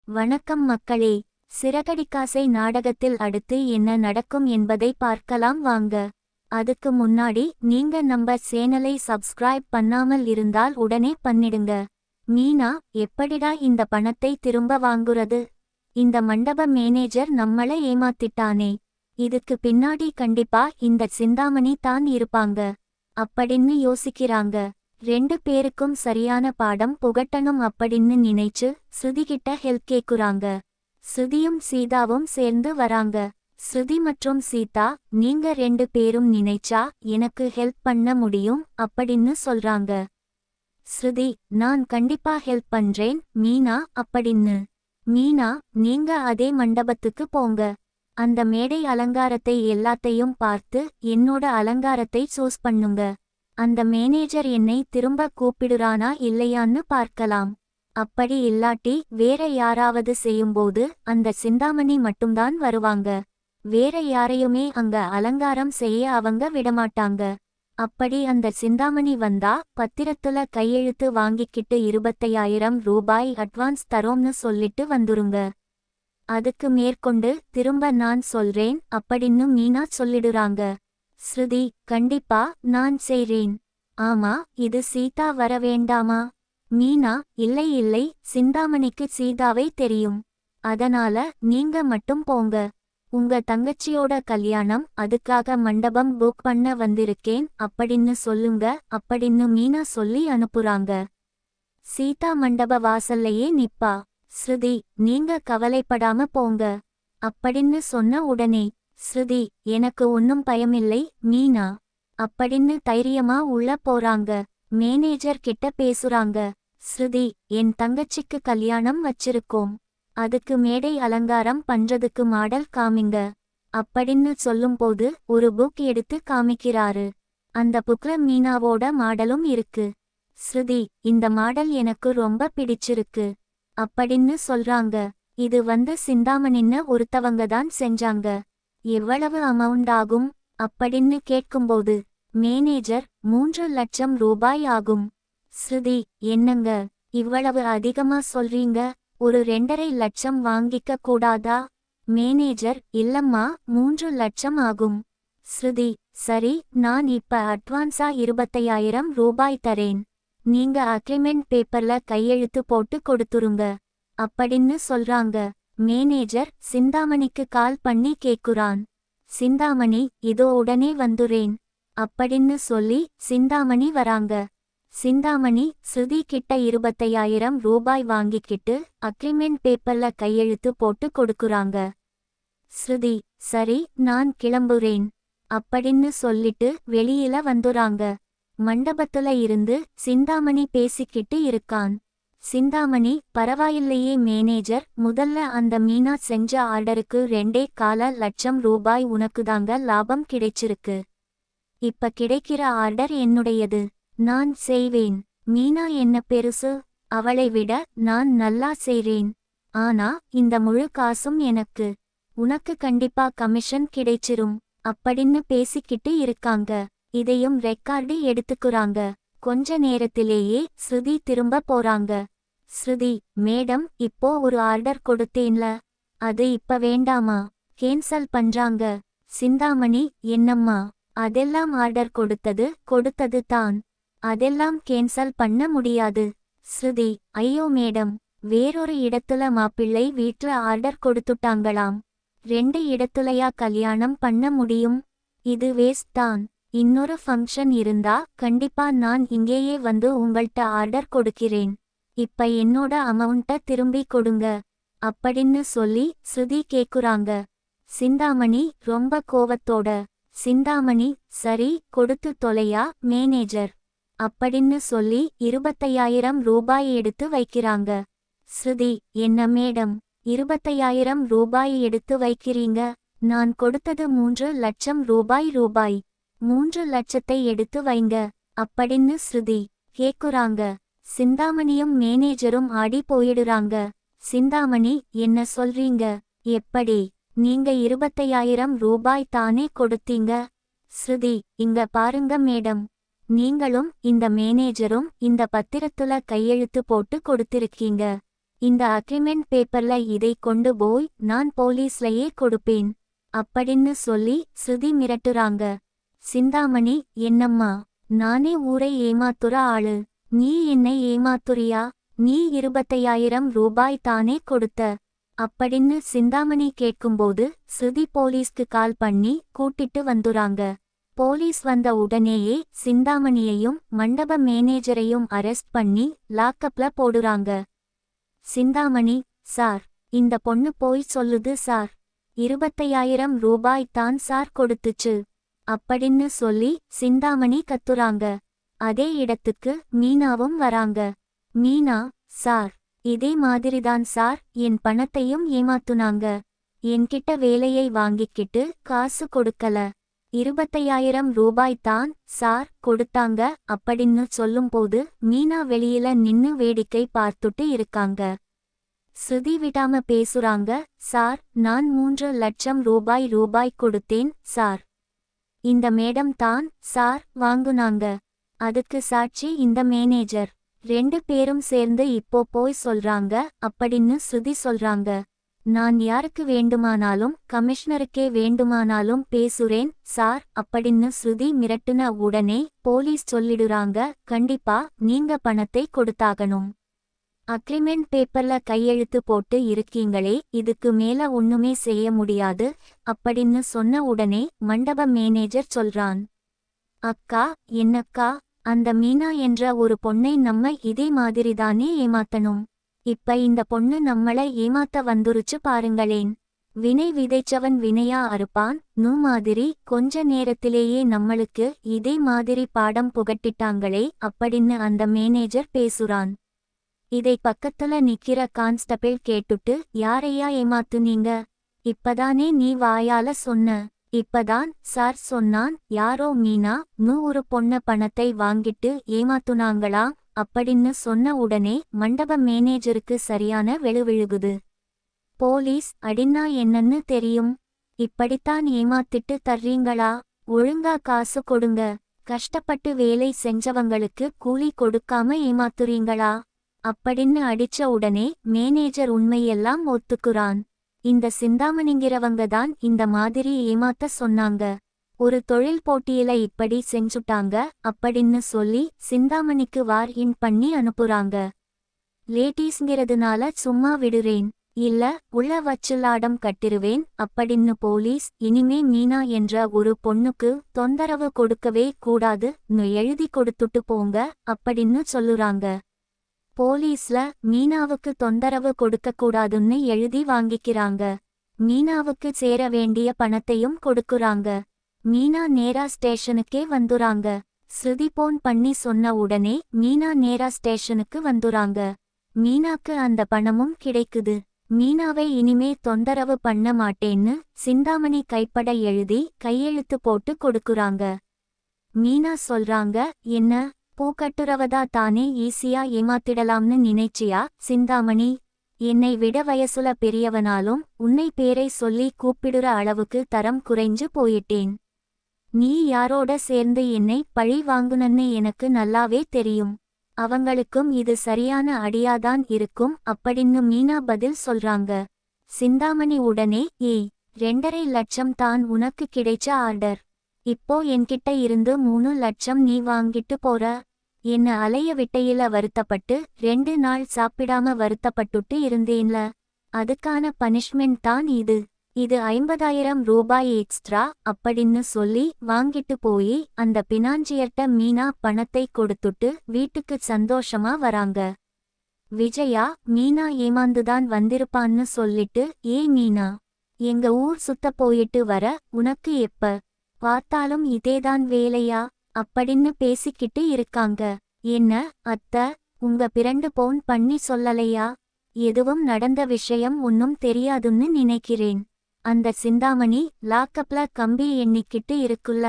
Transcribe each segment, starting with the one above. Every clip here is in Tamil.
வணக்கம் மக்களே. சிறகடிக்காசை நாடகத்தில் அடுத்து என்ன நடக்கும் என்பதை பார்க்கலாம் வாங்க. அதுக்கு முன்னாடி நீங்க நம்ம சேனலை சப்ஸ்கிரைப் பண்ணாமல் இருந்தால் உடனே பண்ணிடுங்க. மீனா, எப்படிடா இந்த பணத்தை திரும்ப வாங்குறது? இந்த மண்டப மேனேஜர் நம்மள ஏமாத்திட்டானே. இதுக்கு பின்னாடி கண்டிப்பா இந்த சிந்தாமணி தான் இருப்பாங்க அப்படின்னு யோசிக்கிறாங்க. 2 பேருக்கும் சரியான பாடம் புகட்டணும் அப்படின்னு நினைச்சு ஸ்ருதிகிட்ட ஹெல்ப் கேக்குறாங்க. ஸ்ருதியும் சீதாவும் சேர்ந்து வராங்க. ஸ்ருதி மற்றும் சீதா, நீங்க 2 பேரும் நினைச்சா எனக்கு ஹெல்ப் பண்ண முடியும் அப்படின்னு சொல்றாங்க. ஸ்ருதி, நான் கண்டிப்பா ஹெல்ப் பண்றேன் மீனா அப்படின்னு. மீனா, நீங்க அதே மண்டபத்துக்கு போங்க. அந்த மேடை அலங்காரத்தை எல்லாத்தையும் பார்த்து என்னோட அலங்காரத்தை சூஸ் பண்ணுங்க. அந்த மேனேஜர் என்னை திரும்ப கூப்பிடுறானா இல்லையான்னு பார்க்கலாம். அப்படி இல்லாட்டி வேற யாராவது செய்யும்போது அந்த சிந்தாமணி மட்டும்தான் வருவாங்க. வேற யாரையுமே அங்க அலங்காரம் செய்ய அவங்க விடமாட்டாங்க. அப்படி அந்த சிந்தாமணி வந்தா பத்திரத்துல கையெழுத்து வாங்கிக்கிட்டு 25,000 ரூபாய் அட்வான்ஸ் தரோம்னு சொல்லிட்டு வந்துருங்க. அதுக்கு மேற்கொண்டு திரும்ப நான் சொல்றேன் அப்படின்னு மீனா சொல்லிடுறாங்க. ஸ்ருதி, கண்டிப்பா நான் செய்றேன். ஆமா, இது சீதா வர வேண்டாமா? மீனா, இல்லை இல்லை, சிந்தாமணிக்கு சீதாவை தெரியும். அதனால நீங்க மட்டும் போங்க. உங்க தங்கச்சியோட கல்யாணம், அதுக்காக மண்டபம் புக் பண்ண வந்திருக்கேன் அப்படின்னு சொல்லுங்க அப்படின்னு மீனா சொல்லி அனுப்புறாங்க. சீதா மண்டப வாசல்லையே நிப்பா. ஸ்ருதி, நீங்க கவலைப்படாம போங்க அப்படின்னு சொன்ன உடனே ஸ்ருதி, எனக்கு ஒன்னும் பயமில்லை மீனா அப்படின்னு தைரியமா உள்ள போறாங்க. மேனேஜர் கிட்ட பேசுறாங்க. ஸ்ருதி, என் தங்கச்சிக்கு கல்யாணம் வச்சிருக்கோம். அதுக்கு மேடை அலங்காரம் பண்றதுக்கு மாடல் காமிங்க அப்படின்னு சொல்லும்போது ஒரு புக் எடுத்து காமிக்கிறாரு. அந்த புக்ல மீனாவோட மாடலும் இருக்கு. ஸ்ருதி, இந்த மாடல் எனக்கு ரொம்ப பிடிச்சிருக்கு அப்படின்னு சொல்றாங்க. இது சிந்தாமணின்னு ஒருத்தவங்க தான் செஞ்சாங்க. எவ்வளவு அமௌண்ட் ஆகும் அப்படின்னு கேட்கும்போது மேனேஜர் 3 லட்சம் ரூபாய் ஆகும். ஸ்ருதி, என்னங்க இவ்வளவு அதிகமா சொல்றீங்க? ஒரு 2.5 லட்சம் வாங்கிக்க கூடாதா? மேனேஜர், இல்லம்மா, 3 லட்சம் ஆகும். ஸ்ருதி, சரி, நான் இப்ப அட்வான்ஸா 25,000 ரூபாய் தரேன். நீங்க அக்ரிமெண்ட் பேப்பர்ல கையெழுத்து போட்டு கொடுத்துருங்க அப்படின்னு சொல்றாங்க. மேனேஜர் சிந்தாமணிக்கு கால் பண்ணி கேக்குறான். சிந்தாமணி, இதோ உடனே வந்துறேன் அப்படின்னு சொல்லி சிந்தாமணி வராங்க. சிந்தாமணி ஸ்ருதி கிட்ட 25,000 ரூபாய் வாங்கிக்கிட்டு அக்ரிமெண்ட் பேப்பர்ல கையெழுத்து போட்டு கொடுக்குறாங்க. ஸ்ருதி, சரி, நான் கிளம்புறேன் அப்படின்னு சொல்லிட்டு வெளியில வந்துறாங்க. மண்டபத்துல இருந்து சிந்தாமணி பேசிக்கிட்டு இருக்கான். சிந்தாமணி, பரவாயில்லையே மேனேஜர், முதல்ல அந்த மீனா செஞ்ச ஆர்டருக்கு 2.25 லட்சம் ரூபாய் உனக்குதாங்க லாபம் கிடைச்சிருக்கு. இப்ப கிடைக்கிற ஆர்டர் என்னுடையது. நான் செய்வேன். மீனா என்ன பெருசு? அவளை விட நான் நல்லா செய்றேன். ஆனா இந்த முழு காசும் எனக்கு. உனக்கு கண்டிப்பா கமிஷன் கிடைச்சிரும் அப்படின்னு பேசிக்கிட்டு இருக்காங்க. இதையும் ரெக்கார்டு எடுத்துக்குறாங்க. கொஞ்ச நேரத்திலேயே ஸ்ருதி திரும்ப போறாங்க. ஸ்ருதி, மேடம், இப்போ ஒரு ஆர்டர் கொடுத்தேன்ல, அது இப்ப வேண்டாமா? கேன்சல் பண்றாங்க. சிந்தாமணி, என்னம்மா, அதெல்லாம் ஆர்டர் கொடுத்தது தான். அதெல்லாம் கேன்சல் பண்ண முடியாது. ஸ்ருதி, ஐயோ மேடம், வேறொரு இடத்துல மாப்பிள்ளை வீட்ல ஆர்டர் கொடுத்துட்டாங்களாம். 2 இடத்துலயா கல்யாணம் பண்ண முடியும்? இது வேஸ்ட் தான். இன்னொரு ஃபங்க்ஷன் இருந்தா கண்டிப்பா நான் இங்கேயே உங்கள்ட்ட ஆர்டர் கொடுக்கிறேன். இப்ப என்னோட அமௌண்ட்ட திரும்பி கொடுங்க அப்படின்னு சொல்லி ஸ்ருதி கேக்குறாங்க. சிந்தாமணி ரொம்ப கோவத்தோட, சிந்தாமணி, சரி, கொடுத்து தொலையா மேனேஜர் அப்படின்னு சொல்லி 25,000 ரூபாய் எடுத்து வைக்கிறாங்க. ஸ்ருதி, என்ன மேடம், 25,000 ரூபாய் எடுத்து வைக்கிறீங்க? நான் கொடுத்தது 3 லட்சம் ரூபாய். 3 லட்சத்தை எடுத்து வைங்க அப்படின்னு ஸ்ருதி கேக்குறாங்க. சிந்தாமணியும் மேனேஜரும் ஆடி போயிடுறாங்க. சிந்தாமணி, என்ன சொல்றீங்க? எப்படி? நீங்க 25,000 ரூபாய் தானே கொடுத்தீங்க? ஸ்ருதி, இங்க பாருங்க மேடம், நீங்களும் இந்த மேனேஜரும் இந்த பத்திரத்துல கையெழுத்து போட்டு கொடுத்திருக்கீங்க. இந்த அக்ரிமெண்ட் பேப்பர்ல இதை கொண்டு போய் நான் போலீஸ்லயே கொடுப்பேன் அப்படின்னு சொல்லி ஸ்ருதி மிரட்டுறாங்க. சிந்தாமணி, என்னம்மா, நானே ஊரை ஏமாத்துற ஆளு, நீ என்னை ஏமாத்துறியா? நீ 25,000 ரூபாய் தானே கொடுத்த அப்படின்னு சிந்தாமணி கேட்கும்போது ஸ்ருதி போலீஸ்க்கு கால் பண்ணி கூட்டிட்டு வந்துறாங்க. போலீஸ் வந்த உடனேயே சிந்தாமணியையும் மண்டப மேனேஜரையும் அரெஸ்ட் பண்ணி லாக்கப்ல போடுறாங்க. சிந்தாமணி, சார், இந்த பொண்ணு போய் சொல்லுது சார், 25,000 ரூபாய் தான் சார் கொடுத்துச்சு அப்படின்னு சொல்லி சிந்தாமணி கத்துறாங்க. அதே இடத்துக்கு மீனாவும் வராங்க. மீனா, சார், இதே மாதிரிதான் சார் என் பணத்தையும் ஏமாத்துனாங்க. என்கிட்ட வேலையை வாங்கிக்கிட்டு காசு கொடுக்கல, 25,000 ரூபாய் தான் சார் கொடுத்தாங்க அப்படின்னு சொல்லும்போது மீனா வெளியில நின்னு வேடிக்கை பார்த்துட்டு இருக்காங்க. ஸ்ருதி விடாம பேசுறாங்க. சார், நான் 3 லட்சம் ரூபாய் கொடுத்தேன் சார். இந்த மேடம் தான் சார் வாங்குனாங்க. அதுக்கு சாட்சி இந்த மேனேஜர். 2 பேரும் சேர்ந்து இப்போ போய் சொல்றாங்க அப்படின்னு ஸ்ருதி சொல்றாங்க. நான் யாருக்கு வேண்டுமானாலும், கமிஷனருக்கே வேண்டுமானாலும் பேசுறேன் சார் அப்படின்னு ஸ்ருதி மிரட்டுன உடனே போலீஸ் சொல்லிடுறாங்க, கண்டிப்பா நீங்க பணத்தை கொடுத்தாகணும். அக்ரிமெண்ட் பேப்பர்ல கையெழுத்து போட்டு இருக்கீங்களே, இதுக்கு மேல ஒண்ணுமே செய்ய முடியாது அப்படின்னு சொன்ன உடனே மண்டப மேனேஜர் சொல்றான். அக்கா, என்னக்கா, அந்த மீனா என்ற ஒரு பொண்ணை நம்ம இதே மாதிரிதானே ஏமாத்தணும். இப்ப இந்த பொண்ணு நம்மள ஏமாத்த வந்துருச்சு பாருங்களேன். வினை விதைச்சவன் வினையா அறுப்பான் மாதிரி கொஞ்ச நேரத்திலேயே நம்மளுக்கு இதே மாதிரி பாடம் புகட்டிட்டாங்களே அப்படின்னு அந்த மேனேஜர் பேசுறான். இதை பக்கத்துல நிக்கிற கான்ஸ்டபிள் கேட்டுட்டு, யாரையா ஏமாத்துனீங்க? இப்பதானே நீ வாயால சொன்ன. இப்பதான் சார் சொன்னான், யாரோ மீனா ஒரு பொண்ண பணத்தை வாங்கிட்டு ஏமாத்துனாங்களா அப்படின்னு சொன்ன உடனே மண்டப மேனேஜருக்கு சரியான வெளுவிழுகுது. போலீஸ் அடின்னா என்னன்னு தெரியும்? இப்படித்தான் ஏமாத்திட்டு தர்றீங்களா? ஒழுங்கா காசு கொடுங்க. கஷ்டப்பட்டு வேலை செஞ்சவங்களுக்கு கூலி கொடுக்காம ஏமாத்துறீங்களா அப்படின்னு அடிச்ச உடனே மேனேஜர் உண்மையெல்லாம் ஒத்துக்குறான். இந்த சிந்தாமணிங்கிறவங்க தான் இந்த மாதிரி ஏமாத்த சொன்னாங்க. ஒரு தொழில் போட்டியில இப்படி செஞ்சுட்டாங்க அப்படின்னு சொல்லி சிந்தாமணிக்கு வார்ன் பண்ணி அனுப்புறாங்க. லேடீஸ்ங்கிறதுனால சும்மா விடுறேன், இல்ல உள்ள வச்சுலாடம் கட்டிருவேன் அப்படின்னு போலீஸ் இனிமே மீனா என்ற ஒரு பொண்ணுக்கு தொந்தரவு கொடுக்கவே கூடாதுன்னு எழுதி கொடுத்துட்டு போங்க அப்படின்னு சொல்லுறாங்க. போலீஸ்ல மீனாவுக்கு தொந்தரவு கொடுக்கக்கூடாதுன்னு எழுதி வாங்கிக்கிறாங்க. மீனாவுக்கு சேர வேண்டிய பணத்தையும் கொடுக்குறாங்க. மீனா நேரா ஸ்டேஷனுக்கே வந்துறாங்க. ஸ்ருதி போன் பண்ணி சொன்ன உடனே மீனா நேரா ஸ்டேஷனுக்கு வந்துறாங்க. மீனாக்கு அந்த பணமும் கிடைக்குது. மீனாவை இனிமே தொந்தரவு பண்ண மாட்டேன்னு சிந்தாமணி கைப்பட எழுதி கையெழுத்து போட்டு கொடுக்குறாங்க. மீனா சொல்றாங்க, என்ன பூக்கட்டுறவதா தானே ஈஸியா ஏமாத்திடலாம்னு நினைச்சியா சிந்தாமணி? என்னை விட வயசுல பெரியவனாலும் உன்னை பேரை சொல்லி கூப்பிடுற அளவுக்கு தரம் குறைஞ்சு போயிட்டேன். நீ யாரோட சேர்ந்து என்னை பழி வாங்குனன்னு எனக்கு நல்லாவே தெரியும். அவங்களுக்கும் இது சரியான அடியாதான் இருக்கும் அப்படின்னு மீனா பதில் சொல்றாங்க. சிந்தாமணி உடனே, 2.5 லட்சம் தான் உனக்கு கிடைச்ச ஆர்டர். இப்போ என்கிட்ட இருந்து 3 லட்சம் நீ வாங்கிட்டு போற. என்ன அலைய விட்டையில வருத்தப்பட்டு 2 நாள் சாப்பிடாம வருத்தப்பட்டுட்டு இருந்தேன்ல, அதுக்கான பனிஷ்மெண்ட் தான் இது. இது 50,000 ரூபாய் எக்ஸ்ட்ரா அப்படின்னு சொல்லி வாங்கிட்டு போய் அந்த பினாஞ்சியர்ட்ட மீனா பணத்தை கொடுத்துட்டு வீட்டுக்கு சந்தோஷமா வராங்க. விஜயா, மீனா ஏமாந்துதான் வந்திருப்பான்னு சொல்லிட்டு, மீனா, எங்க ஊர் சுத்த போயிட்டு வர உனக்கு எப்ப பார்த்தாலும் இதேதான் வேலையா அப்படின்னு பேசிக்கிட்டு இருக்காங்க. என்ன அத்த, உங்க பிரண்டு போன் பண்ணி சொல்லலையா? எதுவும் நடந்த விஷயம் ஒன்னும் தெரியாதுன்னு நினைக்கிறேன். அந்த சிந்தாமணி லாக்கப்ல கம்பி எண்ணிக்கிட்டு இருக்குல்ல,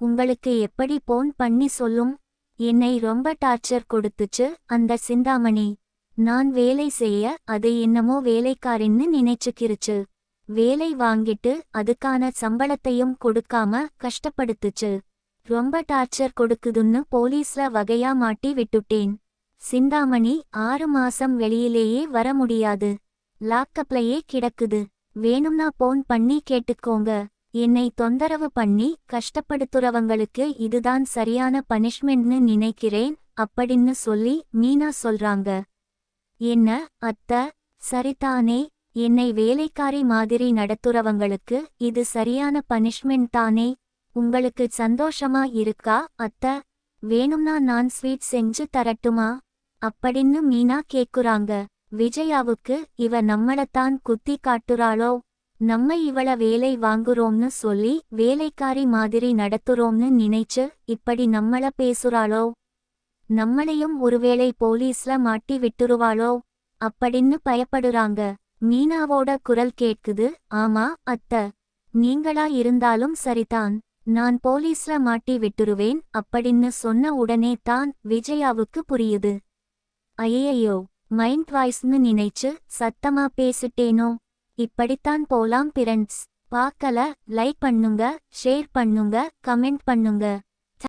உங்களுக்கு எப்படி போன் பண்ணி சொல்லும்? என்னை ரொம்ப டார்ச்சர் கொடுத்துச்சு அந்த சிந்தாமணி. நான் வேலை செய்ய அது என்னமோ வேலைக்காரின்னு நினைச்சுக்கிருச்சு. வேலை வாங்கிட்டு அதுக்கான சம்பளத்தையும் கொடுக்காம கஷ்டப்படுத்துச்சு. ரொம்ப டார்ச்சர் கொடுக்குதுன்னு போலீஸ்ல வகையா மாட்டி விட்டுட்டேன். சிந்தாமணி 6 மாசம் வெளியிலேயே வர முடியாது. லாக்கப்லயே கிடக்குது. வேணும்னா போன் பண்ணி கேட்டுக்கோங்க. என்னை தொந்தரவு பண்ணி கஷ்டப்படுத்துறவங்களுக்கு இதுதான் சரியான பனிஷ்மெண்ட்னு நினைக்கிறேன் அப்படின்னு சொல்லி மீனா சொல்றாங்க. என்ன அத்த, சரிதானே? என்னை வேலைக்காரி மாதிரி நடத்துறவங்களுக்கு இது சரியான பனிஷ்மெண்ட் தானே? உங்களுக்கு சந்தோஷமா இருக்கா அத்த? வேணும்னா நான் ஸ்வீட் செஞ்சு தரட்டுமா அப்படின்னு மீனா கேக்குறாங்க. விஜயாவுக்கு இவ நம்மளத்தான் குத்தி காட்டுறாளோ, நம்ம இவள வேலை வாங்குறோம்னு சொல்லி வேலைக்காரி மாதிரி நடத்துறோம்னு நினைச்சு இப்படி நம்மள பேசுறாளோ, நம்மளையும் ஒருவேளை போலீஸ்ல மாட்டி விட்டுருவாளோ அப்படின்னு பயப்படுறாங்க. மீனாவோட குரல் கேட்குது. ஆமா அத்த, நீங்களா இருந்தாலும் சரிதான், நான் போலீஸ்ல மாட்டி விட்டுருவேன் அப்படின்னு சொன்ன உடனே தான் விஜயாவுக்கு புரியுது. ஐயையோ, மைண்ட் வாய்ஸ்னு நினைச்சு சத்தமா பேசிட்டேனோ. இப்படித்தான் போலாம் ஃப்ரெண்ட்ஸ். பார்க்கல லைக் பண்ணுங்க, ஷேர் பண்ணுங்க, கமெண்ட் பண்ணுங்க.